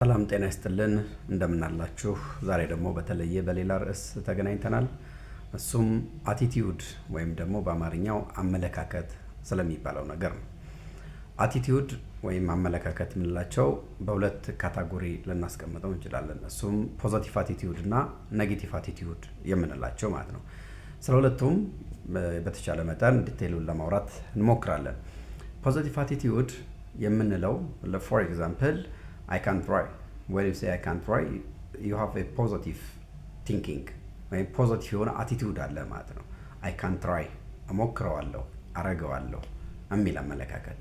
ሰላም ጤና ይስጥልን እንደምን አላችሁ? ዛሬ ደግሞ በተለየ በሌላ ርዕስ ተገናኝተናል። እሱም አቲቲዩድ ወይም ደግሞ በአማርኛው አመለካከት ስለሚባለው ነገር ነው። አቲቲዩድ ወይም አመለካከት የምንላቸው በሁለት ካታጎሪ ልናስቀምጠው እንችላለን። እሱም ፖዚቲቭ አቲቲዩድ እና ኔጌቲቭ አቲቲዩድ የምንላቸው ማለት ነው። ስለ ሁለቱም በተቻለ መጠን ዲቴይሉን ለማውራት እንሞክራለን። ፖዚቲቭ አቲቲዩድ የምንለው ፎር ኤግዛምፕል I can try. When you say I can try, you have a positive thinking. ወይ ፖዚቲቭ የሆነ አቲቲዩድ አለ ማለት ነው። I can try እሞክረዋለሁ፣ አረገዋለሁ የሚል አመለካከት።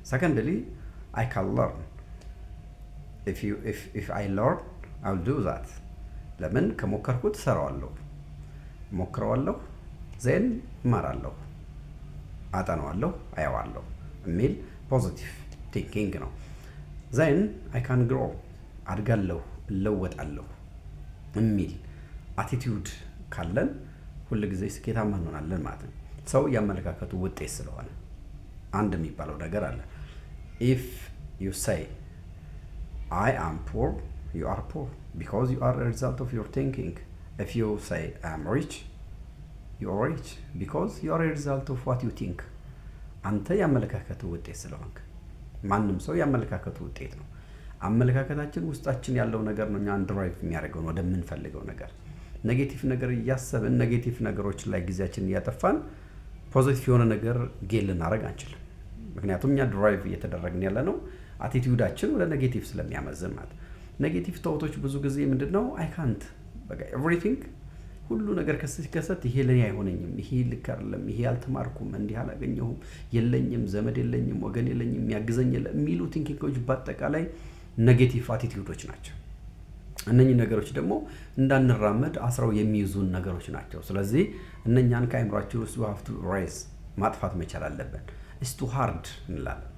Secondly, I can learn. If I learn, I'll do that. ለምን ከሞከርኩት ሰራዋለሁ፣ እሞክረዋለሁ፣ ዜን እማራለሁ፣ አጠናዋለሁ፣ አየዋለሁ የሚል ፖዚቲቭ ቲንኪንግ ነው። ዜን አይ ካን ግሮ አድጋለሁ እለወጣለሁ የሚል አቲቲዩድ ካለን ሁል ጊዜ ስኬታማ እንሆናለን ማለት ነው። ሰው ያመለካከቱ ውጤት ስለሆነ አንድ የሚባለው ነገር አለ። ኢፍ ዩ ሴይ አይ አም ፑር ዩ አር ፑር ቢኮዝ ዩ አር ሪዛልት ኦፍ ዩር ቲንኪንግ። ኢፍ ዩ ሴይ አይ አም ሪች ዩ አር ሪች ቢኮዝ ዩ አር ሪዛልት ኦፍ ዋት ዩ ቲንክ። አንተ ያመለካከቱ ውጤት ስለሆንክ ማንም ሰው ያመለካከቱ ውጤት ነው። አመለካከታችን ውስጣችን ያለው ነገር ነው እኛን ድራይቭ የሚያደርገው ነው ወደምንፈልገው ነገር። ኔጌቲቭ ነገር እያሰብን ኔጌቲቭ ነገሮች ላይ ጊዜያችንን እያጠፋን ፖዚቲቭ የሆነ ነገር ጌል ልናደርግ አንችልም። ምክንያቱም እኛ ድራይቭ እየተደረግን ያለ ነው አቲቲዩዳችን ወደ ኔጌቲቭ ስለሚያመዝን ማለት። ኔጌቲቭ ተውቶች ብዙ ጊዜ ምንድነው አይ ካንት በቃ ኤቭሪቲንግ ሁሉ ነገር ሲከሰት ይሄ ለኔ አይሆነኝም፣ ይሄ ልክ አይደለም፣ ይሄ አልተማርኩም፣ እንዲህ አላገኘሁም፣ የለኝም፣ ዘመድ የለኝም፣ ወገን የለኝም፣ የሚያግዘኝ የለም የሚሉ ቲንኪንጎች በአጠቃላይ ኔጌቲቭ አቲቲዩዶች ናቸው። እነኚህ ነገሮች ደግሞ እንዳንራመድ አስረው የሚይዙን ነገሮች ናቸው። ስለዚህ እነኛን ከአይምሯችን ውስጥ we have to raise ማጥፋት መቻል አለብን። it's too hard እንላለን።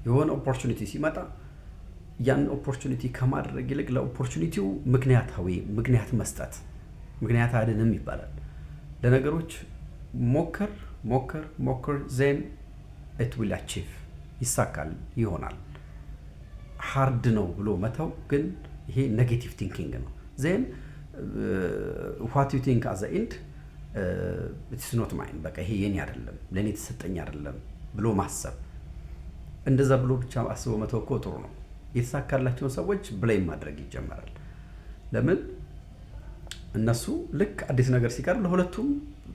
የሆነ ኦፖርቹኒቲ ሲመጣ ያን ኦፖርቹኒቲ ከማድረግ ይልቅ ለኦፖርቹኒቲው ምክንያት መስጠት ምክንያት አይደለም ይባላል። ለነገሮች ሞከር ዜን it will achieve ይሳካል ይሆናል። ሃርድ ነው ብሎ መተው ግን ይሄ ኔጌቲቭ ቲንኪንግ ነው። ዜን what you think as the end it's not mine በቃ ይሄ የኔ አይደለም ለኔ ተሰጠኝ አይደለም ብሎ ማሰብ። እንደዛ ብሎ ብቻ አስቦ መተው እኮ ጥሩ ነው። የተሳካላቸውን ሰዎች ብሌም ማድረግ ይጀምራል። ለምን እነሱ ልክ አዲስ ነገር ሲቀር ለሁለቱም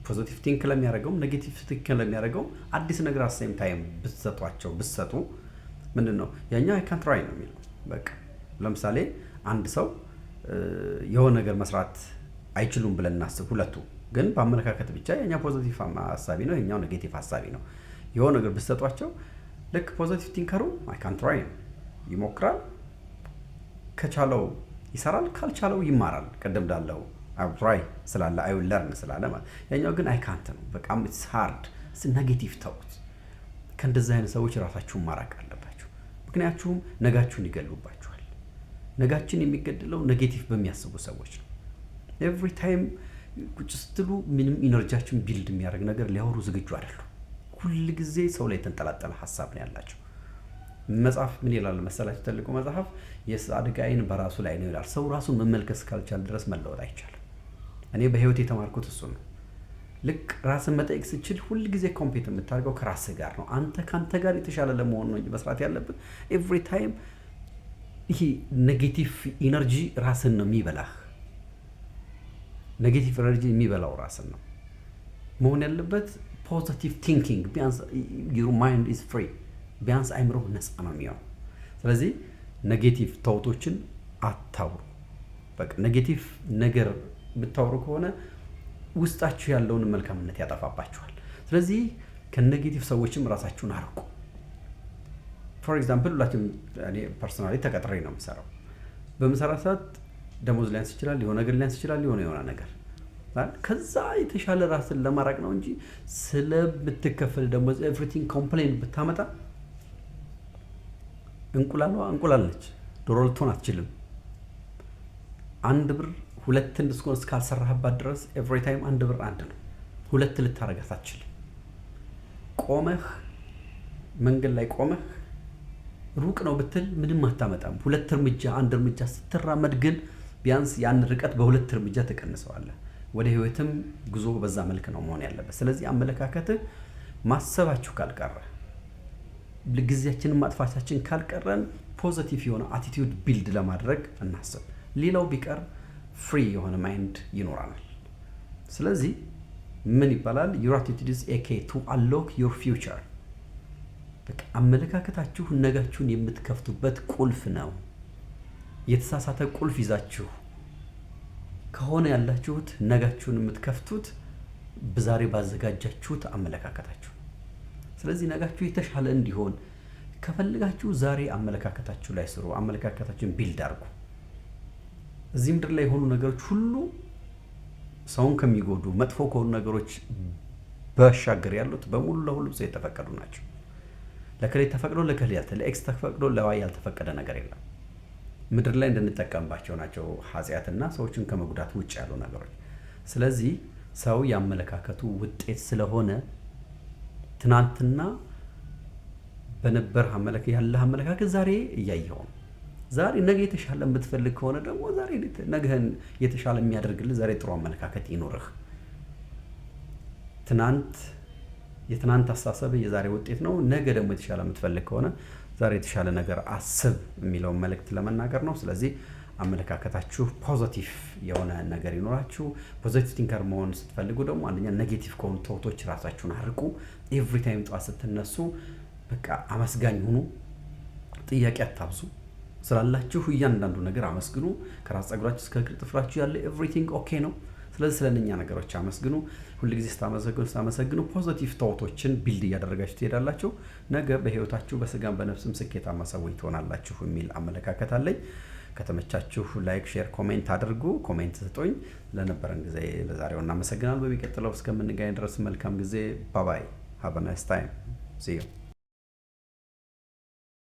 ፖዚቲቭ ቲንክ ለሚያደርገው ኔጌቲቭ ቲንክ ለሚያደርገው አዲስ ነገር አሴም ታይም ብትሰጡ ምንድነው ያኛው አይ ካንት ትራይ ነው የሚለው። በቃ ለምሳሌ አንድ ሰው የሆነ ነገር መስራት አይችሉም ብለን እናስብ። ሁለቱ ግን በአመለካከት ብቻ ያኛው ፖዚቲቭ ሐሳቢ ነው ያኛው ኔጌቲቭ ሐሳቢ ነው። የሆነ ነገር ብትሰጧቸው ልክ ፖዚቲቭ ቲንከሩ አይ ካንት ትራይ ይሞክራል፣ ከቻለው ይሰራል፣ ካልቻለው ይማራል። ቀደም እንዳለው አብራይ ስላለ አይ ዊል ለርን ስላለ ማለት ያኛው ግን አይ ካንት ነው በቃ ኢትስ ሃርድ ኔጌቲቭ ተውት። ከእንደዚህ አይነት ሰዎች ራሳችሁን ማራቅ አለባችሁ። ምክንያቱም ነጋችሁን ይገሉባችኋል። ነጋችን የሚገድለው ኔጌቲቭ በሚያስቡ ሰዎች ነው። ኤቭሪ ታይም ቁጭ ስትሉ ምንም ኢነርጂያችሁን ቢልድ የሚያደርግ ነገር ሊያወሩ ዝግጁ አይደሉም። ሁል ጊዜ ሰው ላይ የተንጠላጠለ ሐሳብ ነው ያላቸው። መጽሐፍ ምን ይላል መሰላችሁ? ትልቁ መጽሐፍ የጻድቅ ዓይን በራሱ ላይ ነው ይላል። ሰው ራሱን መመልከት እስካልቻለ ድረስ መለወጥ አይቻልም። እኔ በህይወት የተማርኩት እሱ ነው። ልክ ራስን መጠየቅ ስችል ሁል ጊዜ ኮምፒት የምታደርገው ከራስህ ጋር ነው። አንተ ካንተ ጋር የተሻለ ለመሆን ነው እንጂ መስራት ያለብን ኤቭሪ ታይም ይሄ ኔጌቲቭ ኢነርጂ ራስን ነው የሚበላህ። ኔጌቲቭ ኢነርጂ የሚበላው ራስን ነው። መሆን ያለበት ፖዚቲቭ ቲንኪንግ። ቢያንስ your mind is free ቢያንስ አይምሮ ነፃ ነው የሚሆነው። ስለዚህ ኔጌቲቭ ተውቶችን አታውሩ። በቃ ኔጌቲቭ ነገር ብታወሩ ከሆነ ውስጣችሁ ያለውን መልካምነት ያጠፋባችኋል። ስለዚህ ከኔጌቲቭ ሰዎችም ራሳችሁን አርቁ። ፎር ኤግዛምፕል ሁላችንም እኔ ፐርሰናሊ ተቀጥሬ ነው የምሰራው። በምሰራ ሰዓት ደሞዝ ሊያንስ ይችላል፣ የሆነ ነገር ሊያንስ ይችላል፣ የሆነ ነገር ከዛ የተሻለ ራስን ለማራቅ ነው እንጂ ስለምትከፈል ደሞዝ ኤቭሪቲንግ ኮምፕሌን ብታመጣ እንቁላል ነች፣ ዶሮ ልትሆን አትችልም። አንድ ብር ሁለት እንድትሆን እስካልሰራህባት ድረስ ኤቭሪ ታይም አንድ ብር አንድ ነው። ሁለት ልታረጋት አትችልም። ቆመህ መንገድ ላይ ቆመህ ሩቅ ነው ብትል ምንም አታመጣም። 2 እርምጃ 1 እርምጃ ስትራመድ ግን ቢያንስ ያን ርቀት በ2 እርምጃ ተቀንሰዋለህ። ወደ ህይወትም ጉዞ በዛ መልክ ነው መሆን ያለበት። ስለዚህ አመለካከትህ ማሰባችሁ ካልቀረ ጊዜያችንን ማጥፋታችን ካልቀረን ፖዚቲቭ የሆነ አቲቲዩድ ቢልድ ለማድረግ እናስብ። ሌላው ቢቀር ፍሪ የሆነ ማይንድ ይኖራናል። ስለዚህ ምን ይባላል? your attitude is a key to unlock your future። በቃ አመለካከታችሁ ነጋችሁን የምትከፍቱበት ቁልፍ ነው። የተሳሳተ ቁልፍ ይዛችሁ ከሆነ ያላችሁት ነጋችሁን የምትከፍቱት በዛሬ ባዘጋጃችሁት አመለካከታችሁ። ስለዚህ ነጋችሁ የተሻለ እንዲሆን ከፈልጋችሁ ዛሬ አመለካከታችሁ ላይ ስሩ። አመለካከታችሁን ቢልድ አድርጉ። እዚህ ምድር ላይ የሆኑ ነገሮች ሁሉ ሰውን ከሚጎዱ መጥፎ ከሆኑ ነገሮች ባሻገር ያሉት በሙሉ ለሁሉም ሰው የተፈቀዱ ናቸው። ለከሌ ተፈቅዶ ለከሌ ለኤክስ ተፈቅዶ ለዋይ ያልተፈቀደ ነገር የለም። ምድር ላይ እንድንጠቀምባቸው ናቸው ኃጢአትና ሰዎችን ከመጉዳት ውጭ ያሉ ነገሮች። ስለዚህ ሰው ያመለካከቱ ውጤት ስለሆነ ትናንትና በነበር አመለካከት ዛሬ እያየኸው ነው። ዛሬ ነገ የተሻለ የምትፈልግ ከሆነ ደግሞ ዛሬ ነገህን የተሻለ የሚያደርግልህ ዛሬ ጥሩ አመለካከት ይኖርህ። የትናንት አስተሳሰብ የዛሬ ውጤት ነው። ነገ ደግሞ የተሻለ የምትፈልግ ከሆነ ዛሬ የተሻለ ነገር አስብ የሚለውን መልእክት ለመናገር ነው። ስለዚህ አመለካከታችሁ ፖዚቲቭ የሆነ ነገር ይኖራችሁ። ፖዚቲቭ ቲንከር መሆን ስትፈልጉ ደግሞ አንደኛ ኔጌቲቭ ከሆኑ ቶቶች ራሳችሁን አርቁ። ኤቭሪ ታይም ጠዋት ስትነሱ በቃ አመስጋኝ ሁኑ። ጥያቄ አታብዙ። ስላላችሁ እያንዳንዱ ነገር አመስግኑ። ከራስ ጸጉራችሁ እስከ እግር ጥፍራችሁ ያለ ኤቭሪቲንግ ኦኬ ነው። ስለዚህ ስለነኛ ነገሮች አመስግኑ። ሁሉ ጊዜ ስታመሰግኑ ፖዚቲቭ ቶቶችን ቢልድ እያደረጋችሁ ትሄዳላችሁ። ነገ በህይወታችሁ በስጋም በነፍስም ስኬታማ ሰዎች ትሆናላችሁ የሚል አመለካከት አለኝ። ከተመቻችሁ ላይክ፣ ሼር፣ ኮሜንት አድርጉ። ኮሜንት ስጡኝ። ለነበረን ጊዜ ለዛሬው እናመሰግናለን። በሚቀጥለው እስከምንገናኝ ድረስ መልካም ጊዜ። ባባይ ሃቭ አ ናይስ ታይም ሲ ዩ